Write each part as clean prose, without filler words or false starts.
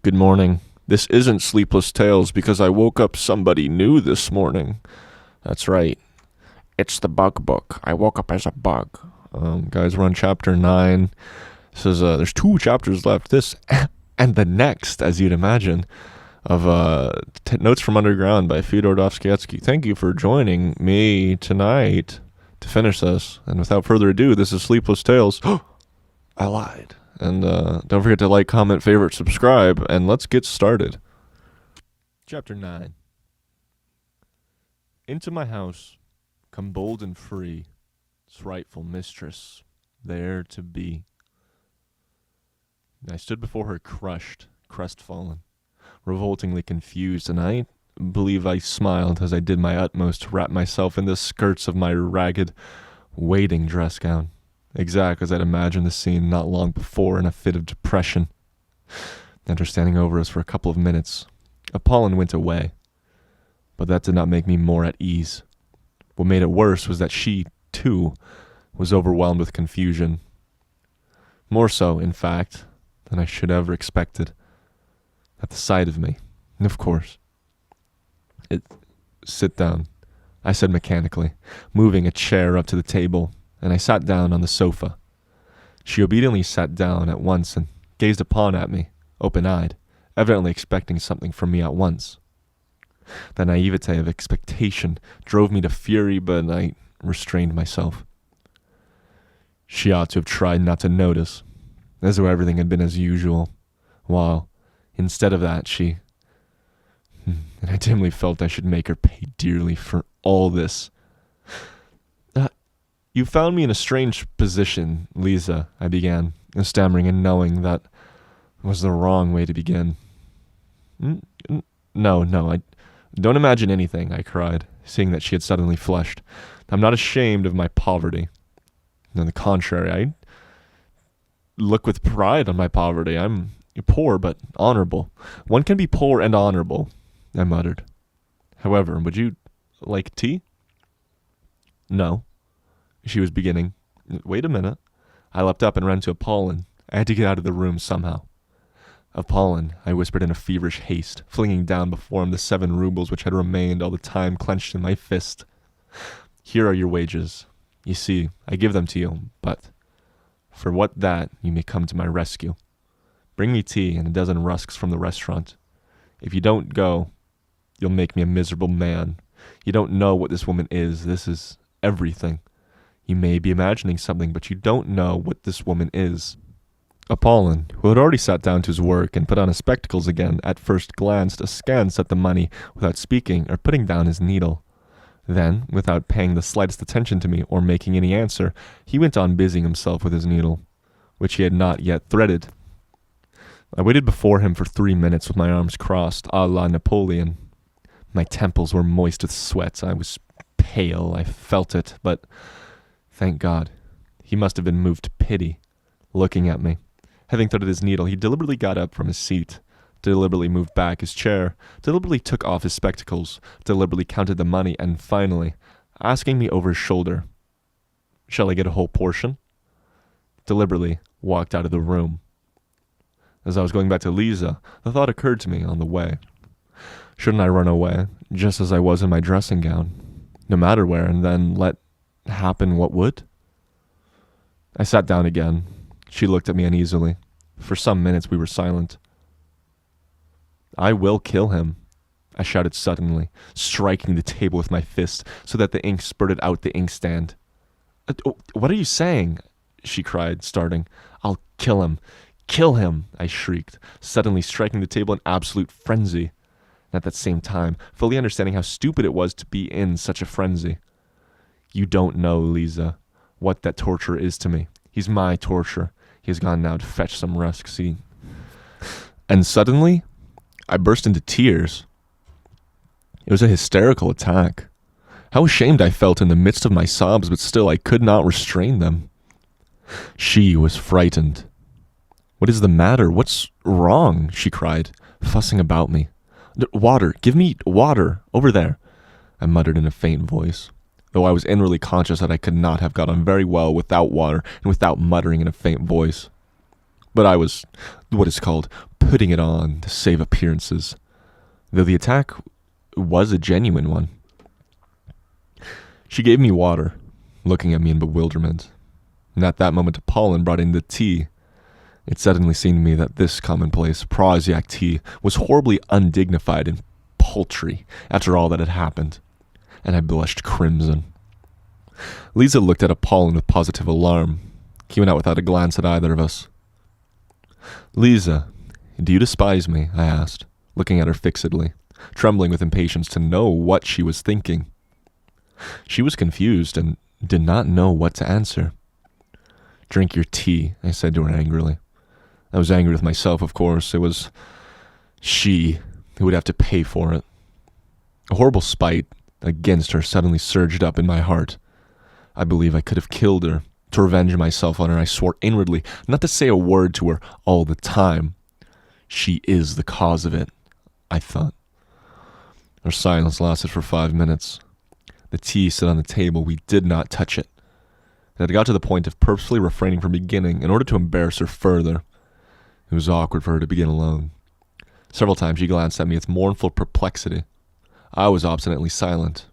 Good morning. This isn't Sleepless Tales because I woke up somebody new this morning. That's right. It's the bug book. I woke up as a bug. Guys, we're on chapter 9. This is, there's 2 chapters left. This and the next, as you'd imagine, of Notes from Underground by Fyodor Dostoevsky. Thank you for joining me tonight to finish this. And without further ado, this is Sleepless Tales. I lied. And don't forget to like, comment, favorite, subscribe, and let's get started. Chapter 9. Into my house, come bold and free, its rightful mistress, there to be. I stood before her crushed, crestfallen, revoltingly confused, and I believe I smiled as I did my utmost to wrap myself in the skirts of my ragged, waiting dress gown. Exact as I'd imagined the scene not long before in a fit of depression. After standing over us for a couple of minutes, Apollon went away. But that did not make me more at ease. What made it worse was that she, too, was overwhelmed with confusion. More so, in fact, than I should have expected. At the sight of me, of course. Sit down, I said mechanically, moving a chair up to the table, and I sat down on the sofa. She obediently sat down at once and gazed upon at me, open-eyed, evidently expecting something from me at once. The naivete of expectation drove me to fury, but I restrained myself. She ought to have tried not to notice, as though everything had been as usual, while, instead of that, and I dimly felt I should make her pay dearly for all this. You found me in a strange position, Liza, I began, stammering and knowing that was the wrong way to begin. No, I don't imagine anything, I cried, seeing that she had suddenly flushed. I'm not ashamed of my poverty. On the contrary, I look with pride on my poverty. I'm poor but honorable. One can be poor and honorable, I muttered. However, would you like tea? No. She was beginning. Wait a minute. I leapt up and ran to Apollon. I had to get out of the room somehow. Apollon, I whispered in a feverish haste, flinging down before him the 7 rubles which had remained all the time clenched in my fist. Here are your wages. You see, I give them to you, but for what that you may come to my rescue. Bring me tea and a dozen rusks from the restaurant. If you don't go, you'll make me a miserable man. You don't know what this woman is. This is everything. You may be imagining something, but you don't know what this woman is. Apollon, who had already sat down to his work and put on his spectacles again, at first glanced askance at the money without speaking or putting down his needle. Then, without paying the slightest attention to me or making any answer, he went on busying himself with his needle, which he had not yet threaded. I waited before him for 3 minutes with my arms crossed, a la Napoleon. My temples were moist with sweat. I was pale. I felt it, but thank God, he must have been moved to pity, looking at me. Having threaded his needle, he deliberately got up from his seat, deliberately moved back his chair, deliberately took off his spectacles, deliberately counted the money, and finally, asking me over his shoulder, "Shall I get a whole portion?" deliberately walked out of the room. As I was going back to Liza, the thought occurred to me on the way. Shouldn't I run away, just as I was in my dressing gown, no matter where, and then let happen what would? I sat down again. She looked at me uneasily. For some minutes we were silent. "I will kill him," I shouted suddenly, striking the table with my fist so that the ink spurted out the inkstand. What are you saying?" she cried, starting. "I'll kill him. Kill him," I shrieked, suddenly striking the table in absolute frenzy, and at that same time fully understanding how stupid it was to be in such a frenzy. "You don't know, Liza, what that torture is to me. He's my torture. He has gone now to fetch some rusks. And suddenly, I burst into tears. It was a hysterical attack. How ashamed I felt in the midst of my sobs, but still I could not restrain them. She was frightened. "What is the matter? What's wrong?" she cried, fussing about me. "Water! Give me water! Over there!" I muttered in a faint voice, though I was inwardly conscious that I could not have got on very well without water and without muttering in a faint voice. But I was, what is called, putting it on to save appearances, though the attack was a genuine one. She gave me water, looking at me in bewilderment, and at that moment Apollon brought in the tea. It suddenly seemed to me that this commonplace Proziac tea was horribly undignified and paltry after all that had happened, and I blushed crimson. Liza looked at Apollon with positive alarm. He went out without a glance at either of us. "Liza, do you despise me?" I asked, looking at her fixedly, trembling with impatience to know what she was thinking. She was confused and did not know what to answer. "Drink your tea," I said to her angrily. I was angry with myself, of course. It was she who would have to pay for it. A horrible spite against her suddenly surged up in my heart. I believe I could have killed her. To revenge myself on her, I swore inwardly not to say a word to her all the time. She is the cause of it, I thought. Our silence lasted for 5 minutes. The tea stood on the table. We did not touch it. And it got to the point of purposefully refraining from beginning in order to embarrass her further. It was awkward for her to begin alone. Several times she glanced at me with mournful perplexity. I was obstinately silent.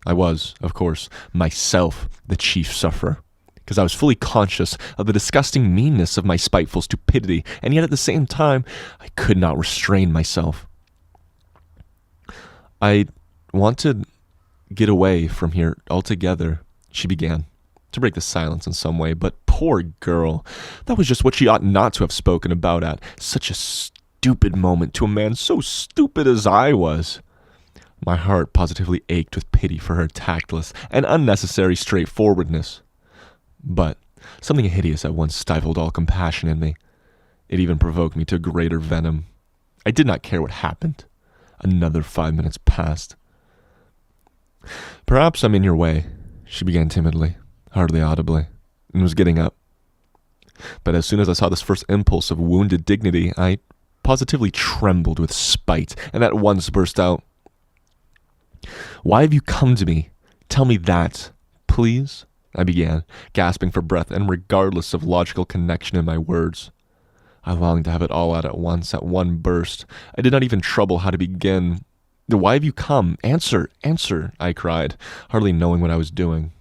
I was, of course, myself the chief sufferer, because I was fully conscious of the disgusting meanness of my spiteful stupidity, and yet at the same time, I could not restrain myself. "I want to get away from here altogether," she began, to break the silence in some way, but poor girl, that was just what she ought not to have spoken about at such a stupid moment to a man so stupid as I was. My heart positively ached with pity for her tactless and unnecessary straightforwardness. But something hideous at once stifled all compassion in me. It even provoked me to greater venom. I did not care what happened. Another 5 minutes passed. "Perhaps I'm in your way," she began timidly, hardly audibly, and was getting up. But as soon as I saw this first impulse of wounded dignity, I positively trembled with spite, and at once burst out, "Why have you come to me? Tell me that, please," I began, gasping for breath and regardless of logical connection in my words. I longed to have it all out at once, at one burst. I did not even trouble how to begin. "Why have you come? Answer, answer," I cried, hardly knowing what I was doing.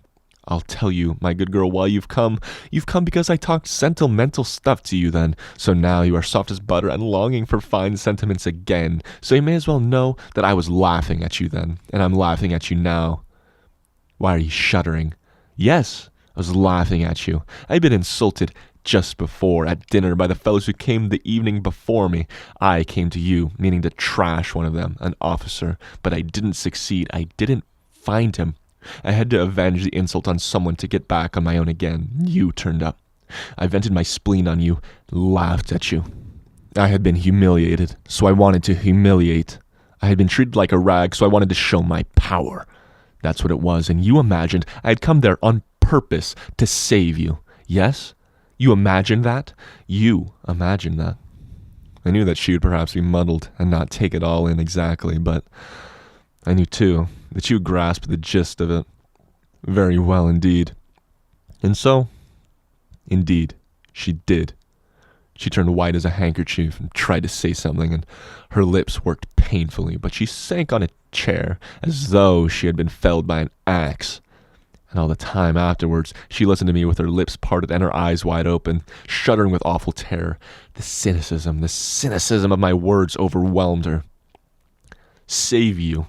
"I'll tell you, my good girl, why you've come. You've come because I talked sentimental stuff to you then. So now you are soft as butter and longing for fine sentiments again. So you may as well know that I was laughing at you then, and I'm laughing at you now." "Why are you shuddering?" "Yes, I was laughing at you. I'd been insulted just before at dinner by the fellows who came the evening before me. I came to you, meaning to trash one of them, an officer, but I didn't succeed. I didn't find him. I had to avenge the insult on someone to get back on my own again. You turned up. I vented my spleen on you, laughed at you. I had been humiliated, so I wanted to humiliate. I had been treated like a rag, so I wanted to show my power. That's what it was, and you imagined I had come there on purpose to save you. Yes? You imagined that? You imagined that." I knew that she would perhaps be muddled and not take it all in exactly, but I knew, too, that she would grasp the gist of it very well indeed. And so, indeed, she did. She turned white as a handkerchief and tried to say something, and her lips worked painfully, but she sank on a chair as though she had been felled by an axe. And all the time afterwards, she listened to me with her lips parted and her eyes wide open, shuddering with awful terror. The cynicism of my words overwhelmed her. "Save you,"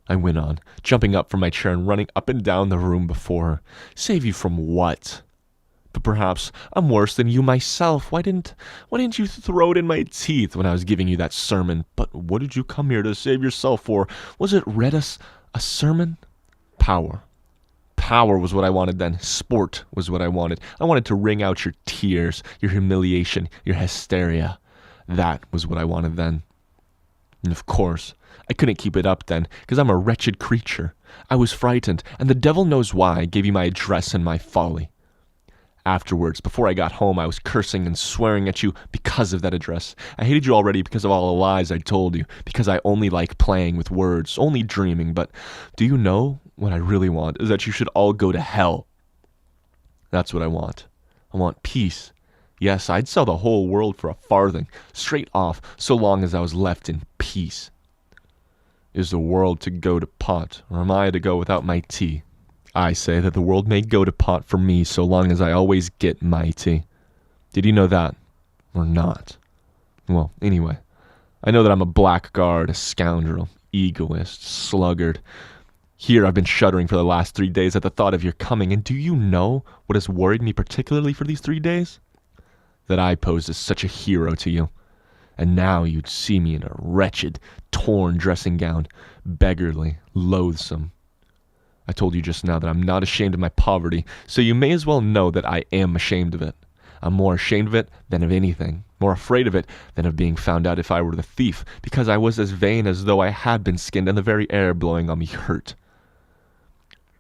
I went on, jumping up from my chair and running up and down the room before her. "Save you from what? But perhaps I'm worse than you myself. Why didn't you throw it in my teeth when I was giving you that sermon? But what did you come here to save yourself for? Was it read us a sermon? Power. Power was what I wanted then. Sport was what I wanted. I wanted to wring out your tears, your humiliation, your hysteria. That was what I wanted then. And of course, I couldn't keep it up then, because I'm a wretched creature. I was frightened, and the devil knows why I gave you my address and my folly. Afterwards, before I got home, I was cursing and swearing at you because of that address. I hated you already because of all the lies I told you, because I only like playing with words, only dreaming. But do you know what I really want is that you should all go to hell. That's what I want. I want peace Yes, I'd sell the whole world for a farthing, straight off, so long as I was left in peace. Is the world to go to pot, or am I to go without my tea? I say that the world may go to pot for me so long as I always get my tea. Did you know that? Or not? Well, anyway, I know that I'm a blackguard, a scoundrel, egoist, sluggard. Here I've been shuddering for the last 3 days at the thought of your coming, and do you know what has worried me particularly for these 3 days? That I posed as such a hero to you, and now you'd see me in a wretched, torn dressing gown, beggarly, loathsome. I told you just now that I'm not ashamed of my poverty, so you may as well know that I am ashamed of it. I'm more ashamed of it than of anything, more afraid of it than of being found out if I were the thief, because I was as vain as though I had been skinned and the very air blowing on me hurt.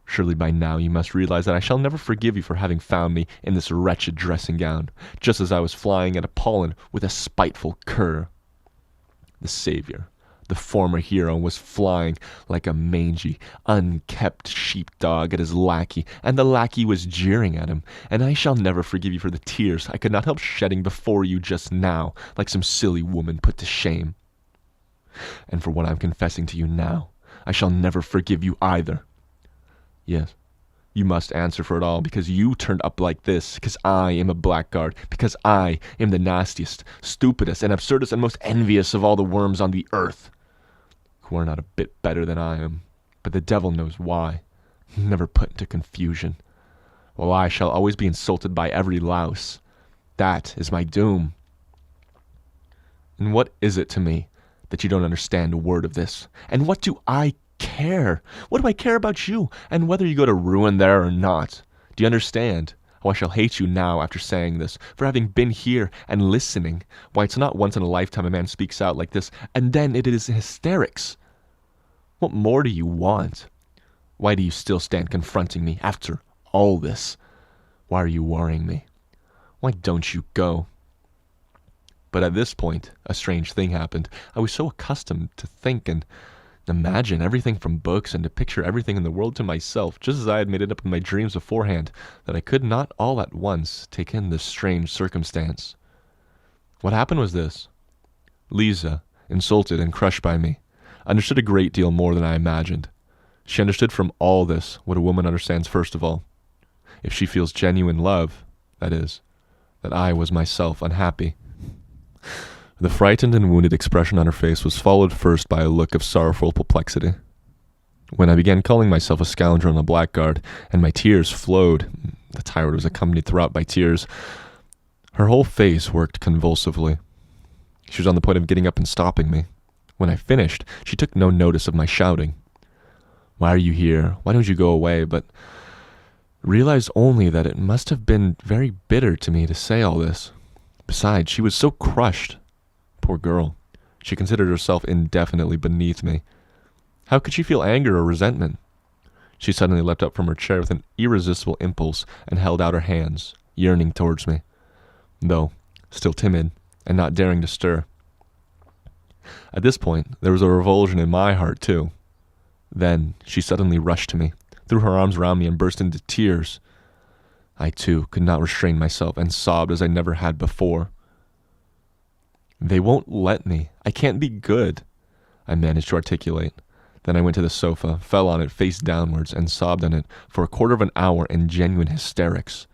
Surely by now you must realize that I shall never forgive you for having found me in this wretched dressing gown, just as I was flying at a pollen with a spiteful cur. The savior, the former hero, was flying like a mangy, unkept sheepdog at his lackey, and the lackey was jeering at him, and I shall never forgive you for the tears I could not help shedding before you just now, like some silly woman put to shame. And for what I'm confessing to you now, I shall never forgive you either. Yes, you must answer for it all, because you turned up like this, because I am a blackguard, because I am the nastiest, stupidest, and absurdest, and most envious of all the worms on the earth, who are not a bit better than I am, but the devil knows why, never put into confusion, while I shall always be insulted by every louse. That is my doom. And what is it to me that you don't understand a word of this? And what do I care? What do I care about you, and whether you go to ruin there or not? Do you understand? Oh, I shall hate you now after saying this, for having been here and listening. Why, it's not once in a lifetime a man speaks out like this, and then it is hysterics. What more do you want? Why do you still stand confronting me after all this? Why are you worrying me? Why don't you go? But at this point, a strange thing happened. I was so accustomed to think and imagine everything from books and to picture everything in the world to myself, just as I had made it up in my dreams beforehand, that I could not all at once take in this strange circumstance. What happened was this. Liza, insulted and crushed by me, understood a great deal more than I imagined. She understood from all this what a woman understands first of all. If she feels genuine love, that is, that I was myself unhappy. The frightened and wounded expression on her face was followed first by a look of sorrowful perplexity. When I began calling myself a scoundrel and a blackguard, and my tears flowed, the tirade was accompanied throughout by tears, her whole face worked convulsively. She was on the point of getting up and stopping me. When I finished, she took no notice of my shouting. "Why are you here? Why don't you go away?" But realized only that it must have been very bitter to me to say all this. Besides, she was so crushed. Poor girl. She considered herself indefinitely beneath me. How could she feel anger or resentment? She suddenly leapt up from her chair with an irresistible impulse and held out her hands, yearning towards me, though still timid and not daring to stir. At this point, there was a revulsion in my heart, too. Then she suddenly rushed to me, threw her arms around me, and burst into tears. I, too, could not restrain myself and sobbed as I never had before. "They won't let me. I can't be good," I managed to articulate. Then I went to the sofa, fell on it face downwards, and sobbed on it for a quarter of an hour in genuine hysterics.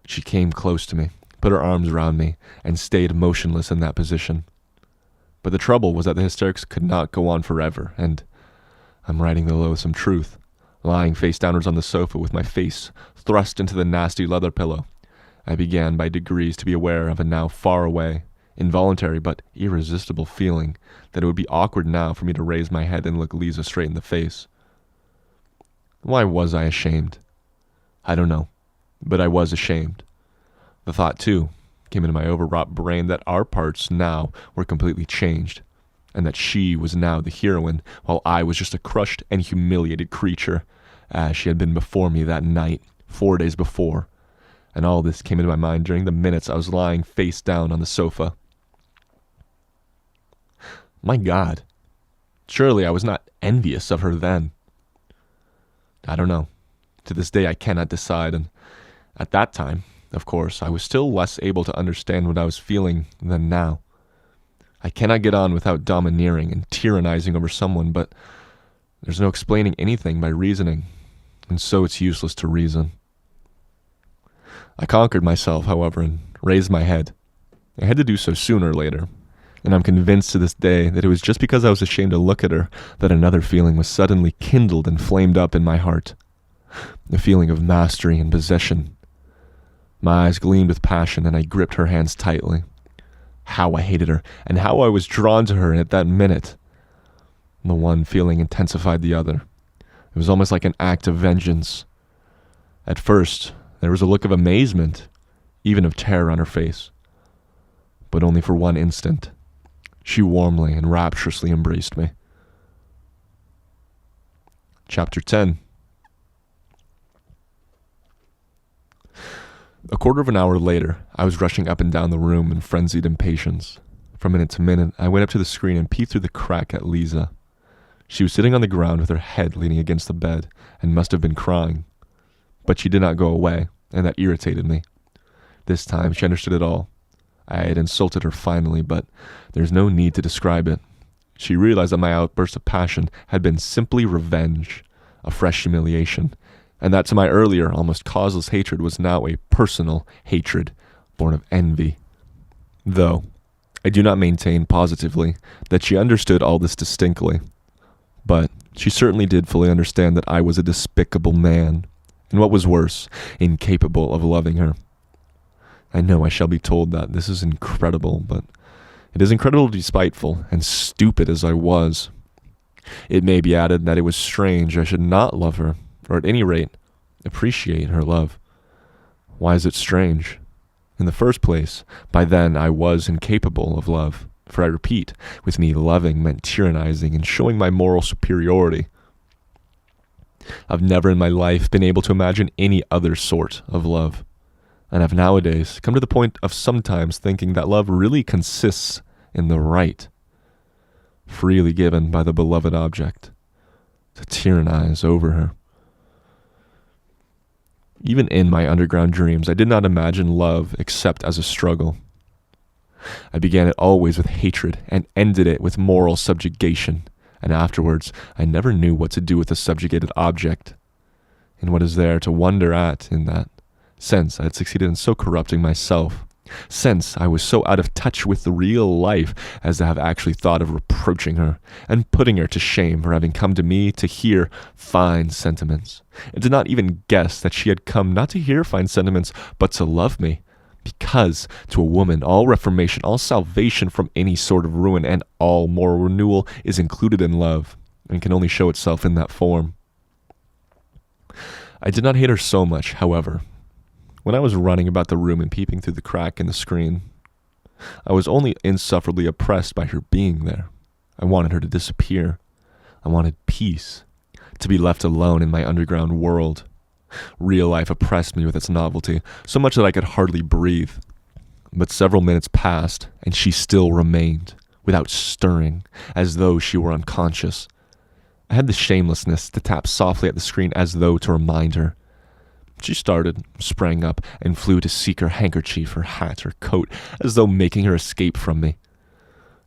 She came close to me, put her arms around me, and stayed motionless in that position. But the trouble was that the hysterics could not go on forever, and I'm writing the loathsome truth, lying face downwards on the sofa with my face thrust into the nasty leather pillow, I began by degrees to be aware of a now far away, involuntary but irresistible feeling that it would be awkward now for me to raise my head and look Liza straight in the face. Why was I ashamed? I don't know, but I was ashamed. The thought, too, came into my overwrought brain that our parts now were completely changed, and that she was now the heroine, while I was just a crushed and humiliated creature, as she had been before me that night, 4 days before, and all this came into my mind during the minutes I was lying face down on the sofa. My God, surely I was not envious of her then. I don't know. To this day I cannot decide, and at that time Of course, I was still less able to understand what I was feeling than now. I cannot get on without domineering and tyrannizing over someone, but there's no explaining anything by reasoning, and so it's useless to reason. I conquered myself, however, and raised my head. I had to do so sooner or later, and I'm convinced to this day that it was just because I was ashamed to look at her that another feeling was suddenly kindled and flamed up in my heart. The feeling of mastery and possession. My eyes gleamed with passion, and I gripped her hands tightly. How I hated her, and how I was drawn to her at that minute. The one feeling intensified the other. It was almost like an act of vengeance. At first, there was a look of amazement, even of terror on her face. But only for one instant. She warmly and rapturously embraced me. Chapter 10. A quarter of an hour later, I was rushing up and down the room in frenzied impatience. From minute to minute, I went up to the screen and peeped through the crack at Liza. She was sitting on the ground with her head leaning against the bed, and must have been crying. But she did not go away, and that irritated me. This time, she understood it all. I had insulted her finally, but there's no need to describe it. She realized that my outburst of passion had been simply revenge, a fresh humiliation, and that to my earlier, almost causeless hatred was now a personal hatred, born of envy. Though, I do not maintain positively that she understood all this distinctly, but she certainly did fully understand that I was a despicable man, and what was worse, incapable of loving her. I know I shall be told that this is incredible, but it is incredibly despiteful and stupid as I was. It may be added that it was strange I should not love her, or at any rate, appreciate her love. Why is it strange? In the first place, by then I was incapable of love, for I repeat, with me loving meant tyrannizing and showing my moral superiority. I've never in my life been able to imagine any other sort of love, and have nowadays come to the point of sometimes thinking that love really consists in the right, freely given by the beloved object, to tyrannize over her. Even in my underground dreams, I did not imagine love except as a struggle. I began it always with hatred and ended it with moral subjugation, and afterwards I never knew what to do with a subjugated object. And what is there to wonder at in that, since I had succeeded in so corrupting myself, since I was so out of touch with the real life as to have actually thought of reproaching her and putting her to shame for having come to me to hear fine sentiments, and did not even guess that she had come not to hear fine sentiments but to love me, because to a woman all reformation, all salvation from any sort of ruin, and all moral renewal is included in love, and can only show itself in that form. I did not hate her so much, however. When I was running about the room and peeping through the crack in the screen, I was only insufferably oppressed by her being there. I wanted her to disappear. I wanted peace, to be left alone in my underground world. Real life oppressed me with its novelty, so much that I could hardly breathe. But several minutes passed, and she still remained, without stirring, as though she were unconscious. I had the shamelessness to tap softly at the screen as though to remind her. She started, sprang up, and flew to seek her handkerchief, her hat, her coat, as though making her escape from me.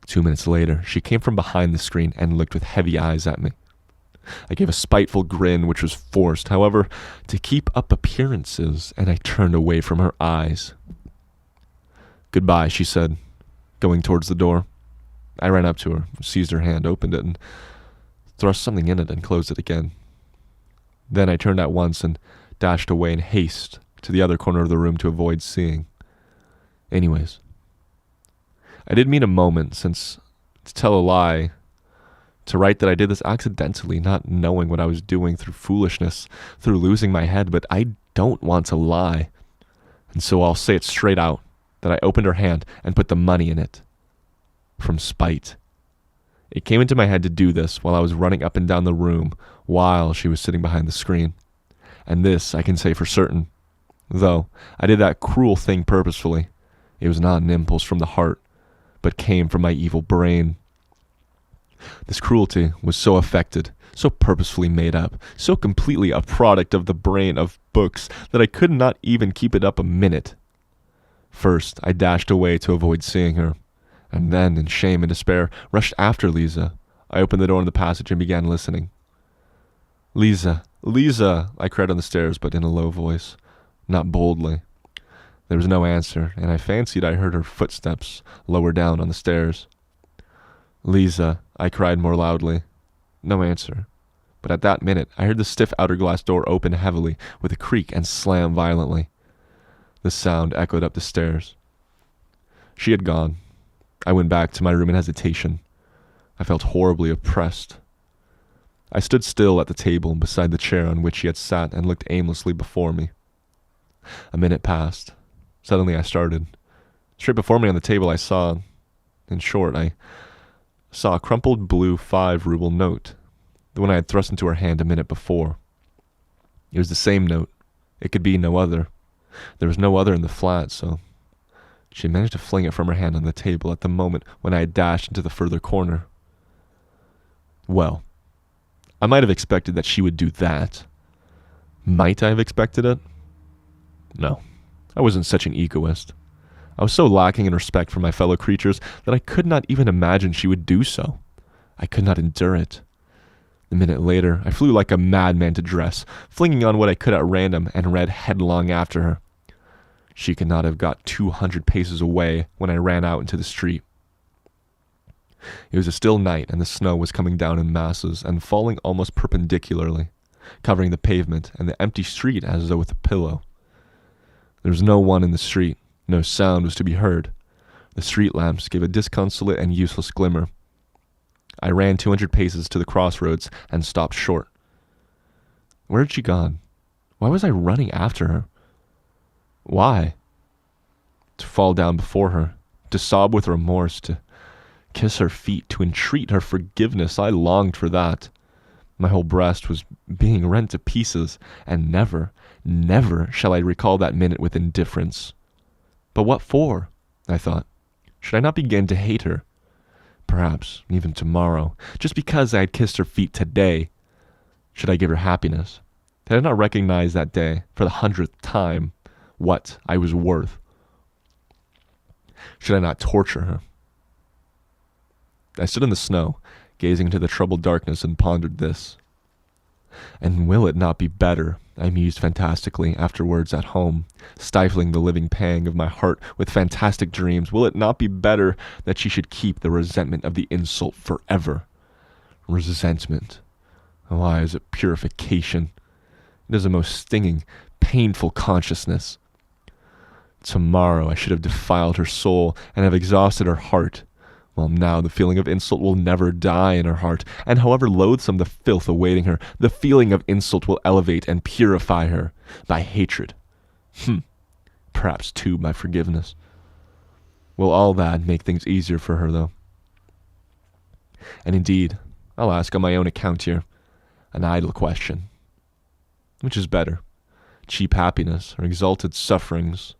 2 minutes later, she came from behind the screen and looked with heavy eyes at me. I gave a spiteful grin which was forced, however, to keep up appearances, and I turned away from her eyes. "Goodbye," she said, going towards the door. I ran up to her, seized her hand, opened it, and thrust something in it and closed it again. Then I turned at once and dashed away in haste to the other corner of the room to avoid seeing. Anyways, I did mean a moment, since, to tell a lie, to write that I did this accidentally, not knowing what I was doing, through foolishness, through losing my head, but I don't want to lie. And so I'll say it straight out, that I opened her hand and put the money in it. From spite. It came into my head to do this while I was running up and down the room while she was sitting behind the screen. And this I can say for certain. Though I did that cruel thing purposefully, it was not an impulse from the heart, but came from my evil brain. This cruelty was so affected, so purposefully made up, so completely a product of the brain of books, that I could not even keep it up a minute. First, I dashed away to avoid seeing her, and then, in shame and despair, rushed after Liza. I opened the door in the passage and began listening. "Liza, Liza," I cried on the stairs, but in a low voice, not boldly. There was no answer, and I fancied I heard her footsteps lower down on the stairs. "Liza," I cried more loudly. No answer. But at that minute, I heard the stiff outer glass door open heavily with a creak and slam violently. The sound echoed up the stairs. She had gone. I went back to my room in hesitation. I felt horribly oppressed. I stood still at the table beside the chair on which she had sat and looked aimlessly before me. A minute passed. Suddenly I started. Straight before me on the table I saw a crumpled blue 5-ruble note, the one I had thrust into her hand a minute before. It was the same note. It could be no other. There was no other in the flat, so she had managed to fling it from her hand on the table at the moment when I had dashed into the further corner. Well, I might have expected that she would do that. Might I have expected it? No, I wasn't such an egoist. I was so lacking in respect for my fellow creatures that I could not even imagine she would do so. I could not endure it. A minute later, I flew like a madman to dress, flinging on what I could at random, and ran headlong after her. She could not have got 200 paces away when I ran out into the street. It was a still night, and the snow was coming down in masses and falling almost perpendicularly, covering the pavement and the empty street as though with a pillow. There was no one in the street. No sound was to be heard. The street lamps gave a disconsolate and useless glimmer. I ran 200 paces to the crossroads and stopped short. Where had she gone? Why was I running after her? Why? To fall down before her, to sob with remorse, to kiss her feet, to entreat her forgiveness. I longed for that. My whole breast was being rent to pieces, and never, never shall I recall that minute with indifference. But what for? I thought. Should I not begin to hate her? Perhaps even tomorrow, just because I had kissed her feet today. Should I give her happiness? Did I not recognize that day, for the 100th time, what I was worth? Should I not torture her? I stood in the snow, gazing into the troubled darkness, and pondered this. And will it not be better, I mused fantastically afterwards at home, stifling the living pang of my heart with fantastic dreams, will it not be better that she should keep the resentment of the insult forever? Resentment. Why is it purification? It is a most stinging, painful consciousness. Tomorrow I should have defiled her soul and have exhausted her heart. Well, now the feeling of insult will never die in her heart, and however loathsome the filth awaiting her, the feeling of insult will elevate and purify her by hatred. Perhaps, too, by forgiveness. Will all that make things easier for her, though? And indeed, I'll ask on my own account here, an idle question. Which is better, cheap happiness or exalted sufferings?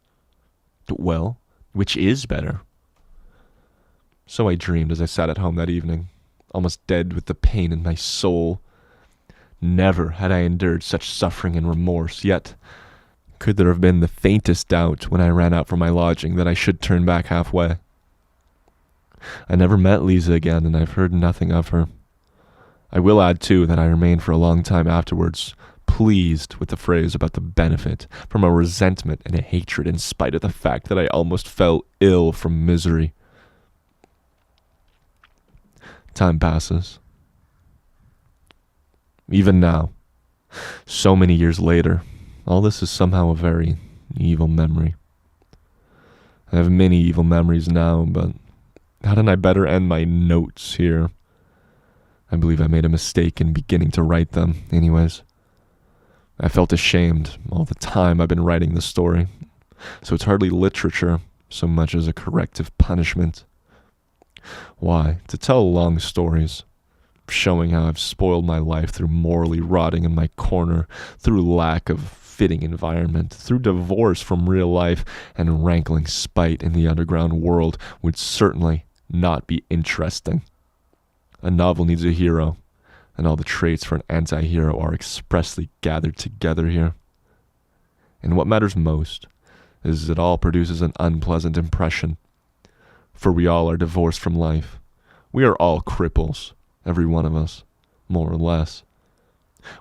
Well, which is better? So I dreamed as I sat at home that evening, almost dead with the pain in my soul. Never had I endured such suffering and remorse, yet could there have been the faintest doubt when I ran out from my lodging that I should turn back halfway? I never met Liza again, and I've heard nothing of her. I will add, too, that I remained for a long time afterwards pleased with the phrase about the benefit from a resentment and a hatred, in spite of the fact that I almost fell ill from misery. Time passes. Even now, so many years later, all this is somehow a very evil memory. I have many evil memories now, but hadn't I better end my notes here? I believe I made a mistake in beginning to write them, anyways. I felt ashamed all the time I've been writing this story, so it's hardly literature so much as a corrective punishment. Why? To tell long stories, showing how I've spoiled my life through morally rotting in my corner, through lack of fitting environment, through divorce from real life, and rankling spite in the underground world, would certainly not be interesting. A novel needs a hero, and all the traits for an anti-hero are expressly gathered together here. And what matters most is it all produces an unpleasant impression. For we all are divorced from life. We are all cripples, every one of us, more or less.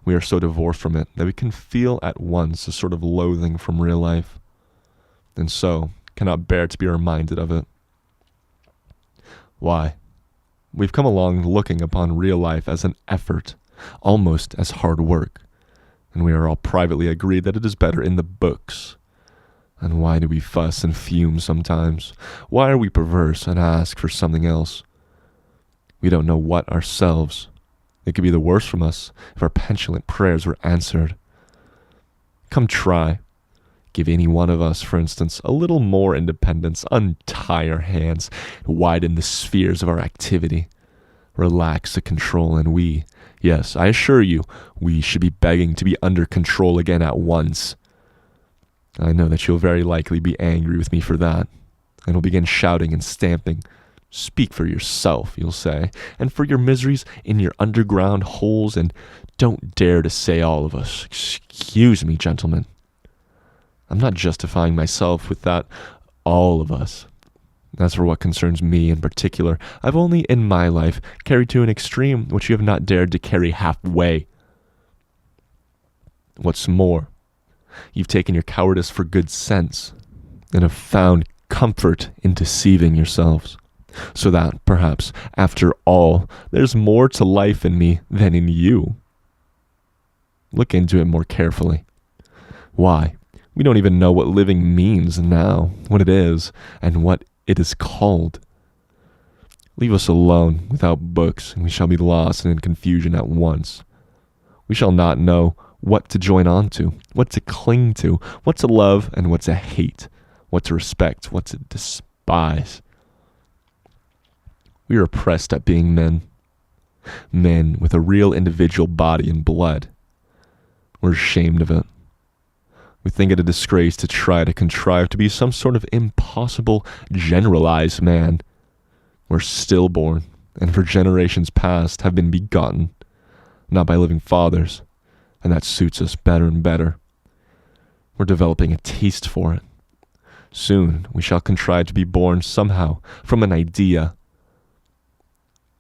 We are so divorced from it that we can feel at once a sort of loathing from real life, and so cannot bear to be reminded of it. Why? We've come along looking upon real life as an effort, almost as hard work, and we are all privately agreed that it is better in the books. And why do we fuss and fume sometimes? Why are we perverse and ask for something else? We don't know what ourselves. It could be the worse from us if our petulant prayers were answered. Come try. Give any one of us, for instance, a little more independence, untie our hands, widen the spheres of our activity, relax the control, and we, yes, I assure you, we should be begging to be under control again at once. I know that you'll very likely be angry with me for that, and will begin shouting and stamping. Speak for yourself, you'll say, and for your miseries in your underground holes, and don't dare to say all of us. Excuse me, gentlemen. I'm not justifying myself with that, all of us. As for what concerns me in particular, I've only in my life carried to an extreme which you have not dared to carry halfway. What's more, you've taken your cowardice for good sense, and have found comfort in deceiving yourselves, so that, perhaps, after all, there's more to life in me than in you. Look into it more carefully. Why? We don't even know what living means now, what it is, and what it is called. Leave us alone without books, and we shall be lost and in confusion at once. We shall not know what to join on to, what to cling to, what to love and what to hate, what to respect, what to despise. We are oppressed at being men, men with a real individual body and blood. We're ashamed of it. We think it a disgrace to try to contrive to be some sort of impossible, generalized man. We're stillborn, and for generations past have been begotten, not by living fathers, and that suits us better and better. We're developing a taste for it. Soon we shall contrive to be born somehow from an idea.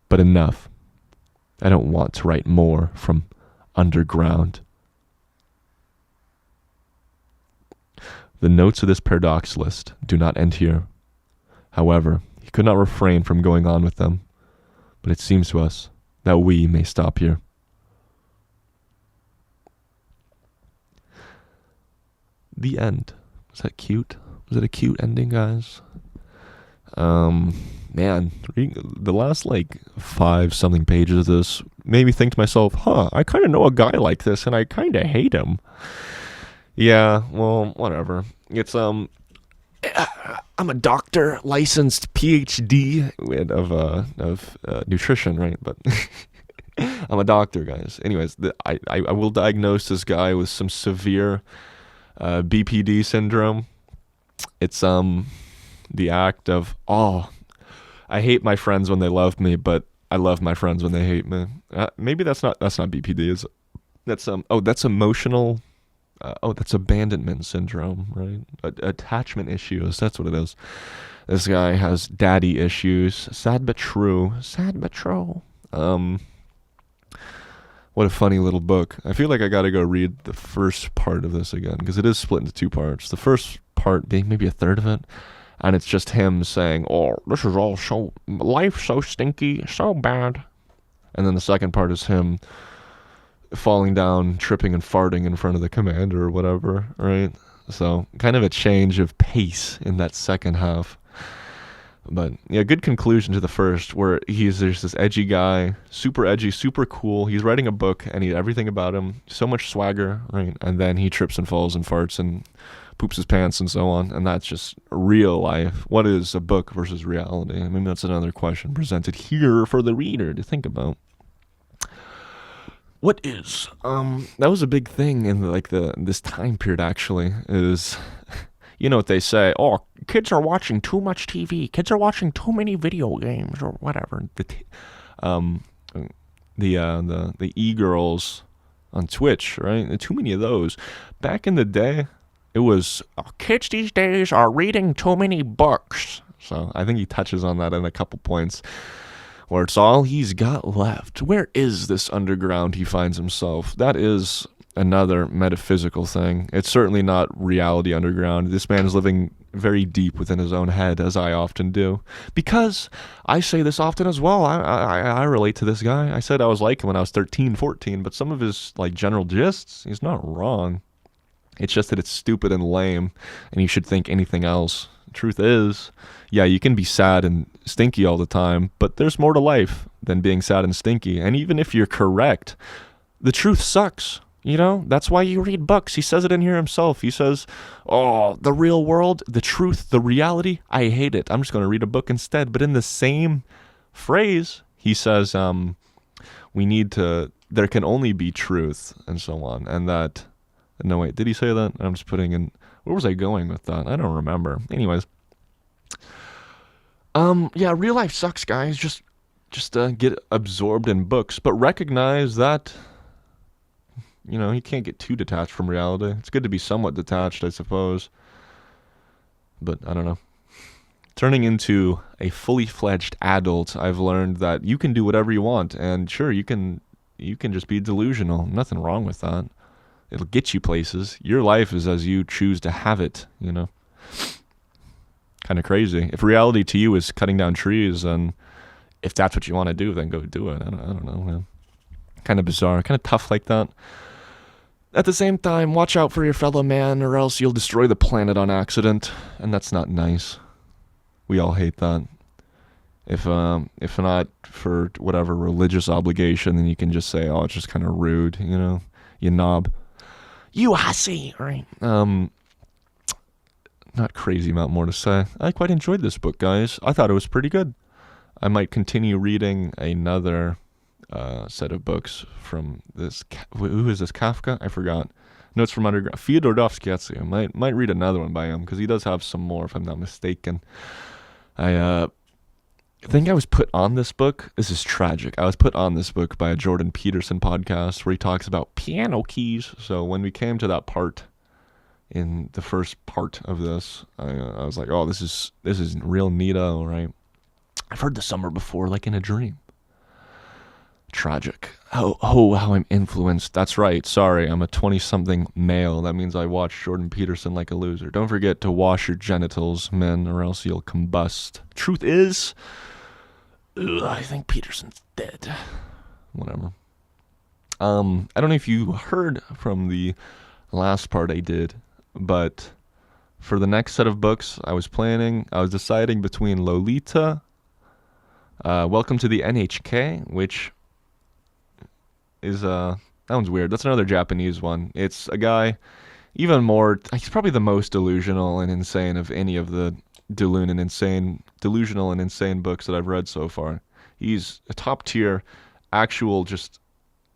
But enough. I don't want to write more from underground. The notes of this paradoxalist do not end here. However, he could not refrain from going on with them, but it seems to us that we may stop here. The end. Was that cute? Was it a cute ending, guys? Man, reading the last 5-something pages of this made me think to myself, I kind of know a guy like this, and I kind of hate him. Yeah, well, whatever. It's, I'm a doctor, licensed PhD of nutrition, right? But I'm a doctor, guys. Anyways, I will diagnose this guy with some severe BPD syndrome. It's the act of, I hate my friends when they love me, but I love my friends when they hate me. Maybe that's not BPD. That's emotional. That's abandonment syndrome, right? Attachment issues. That's what it is. This guy has daddy issues. Sad but true. Sad but true. What a funny little book. I feel like I gotta go read the first part of this again, because it is split into 2 parts. The first part being maybe a third of it, and it's just him saying, this is all so, life's so stinky, so bad. And then the second part is him falling down, tripping and farting in front of the commander or whatever, right? So kind of a change of pace in that second half. But yeah, good conclusion to the first, where there's this edgy guy, super edgy, super cool. He's writing a book, and everything about him, so much swagger, right? And then he trips and falls and farts and poops his pants and so on. And that's just real life. What is a book versus reality? I mean, that's another question presented here for the reader to think about. What is? That was a big thing in this time period, actually, is, you know what they say, kids are watching too much TV, kids are watching too many video games, or whatever. The e-girls on Twitch, right? Too many of those. Back in the day, it was, kids these days are reading too many books. So I think he touches on that in a couple points, where it's all he's got left. Where is this underground he finds himself? That is another metaphysical thing. It's certainly not reality underground. This man is living very deep within his own head, as I often do. Because I say this often as well. I relate to this guy. I said I was like him when I was 13, 14, but some of his like general gists, he's not wrong. It's just that it's stupid and lame, and you should think anything else. The truth is, yeah, you can be sad and stinky all the time, but there's more to life than being sad and stinky. And even if you're correct, the truth sucks. You know, that's why you read books. He says it in here himself. He says, oh, the real world, the truth, the reality, I hate it. I'm just going to read a book instead. But in the same phrase, he says, there can only be truth, and so on. And that, no, wait, did he say that? I'm just putting in, where was I going with that? I don't remember. Anyways. Yeah, real life sucks, guys. Just get absorbed in books, but recognize that, you know, you can't get too detached from reality. It's good to be somewhat detached, I suppose. But I don't know. Turning into a fully fledged adult, I've learned that you can do whatever you want, and sure, you can just be delusional. Nothing wrong with that. It'll get you places. Your life is as you choose to have it, you know. Kind of crazy. If reality to you is cutting down trees, and if that's what you want to do, then go do it. I don't know, man. Kind of bizarre, kind of tough like that. At the same time, watch out for your fellow man, or else you'll destroy the planet on accident, and that's not nice. We all hate that. If not for whatever religious obligation, then you can just say, oh, it's just kind of rude, you know, you knob. You hussy, right? Not crazy amount more to say. I quite enjoyed this book, guys. I thought it was pretty good. I might continue reading another set of books from this. Who is this? Kafka? I forgot. Notes from Underground. Fyodor Dostoevsky. I might read another one by him because he does have some more, if I'm not mistaken. I think I was put on this book. This is tragic. I was put on this book by a Jordan Peterson podcast where he talks about piano keys. So when we came to that part in the first part of this, I was like, oh, this is real neato, right? I've heard this somewhere before, like in a dream. Tragic. Oh, how I'm influenced. That's right. Sorry, I'm a 20-something male. That means I watch Jordan Peterson like a loser. Don't forget to wash your genitals, men, or else you'll combust. Truth is, I think Peterson's dead. Whatever. I don't know if you heard from the last part I did, but for the next set of books I was deciding between Lolita, Welcome to the NHK, which is that one's weird. That's another Japanese one. It's a guy, even more, he's probably the most delusional and insane of any of the delusional and insane books that I've read so far. He's a top tier, actual just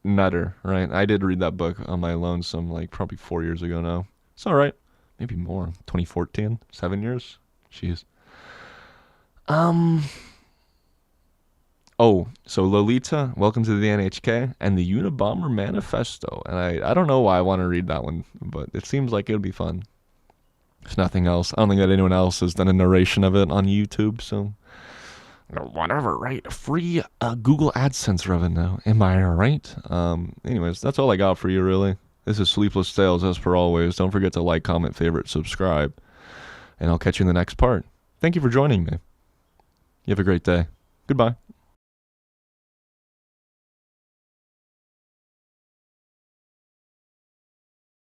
nutter, right? I did read that book on my lonesome, like probably 4 years ago now. It's all right, maybe more. 2014, 7 years. Jeez. Oh, so Lolita, Welcome to the NHK, and the Unabomber Manifesto. And I don't know why I want to read that one, but it seems like it would be fun. If nothing else. I don't think that anyone else has done a narration of it on YouTube, so whatever, right? Free Google AdSense revenue. Am I right? Anyways, that's all I got for you, really. This is Sleepless Tales, as per always. Don't forget to like, comment, favorite, subscribe, and I'll catch you in the next part. Thank you for joining me. You have a great day. Goodbye.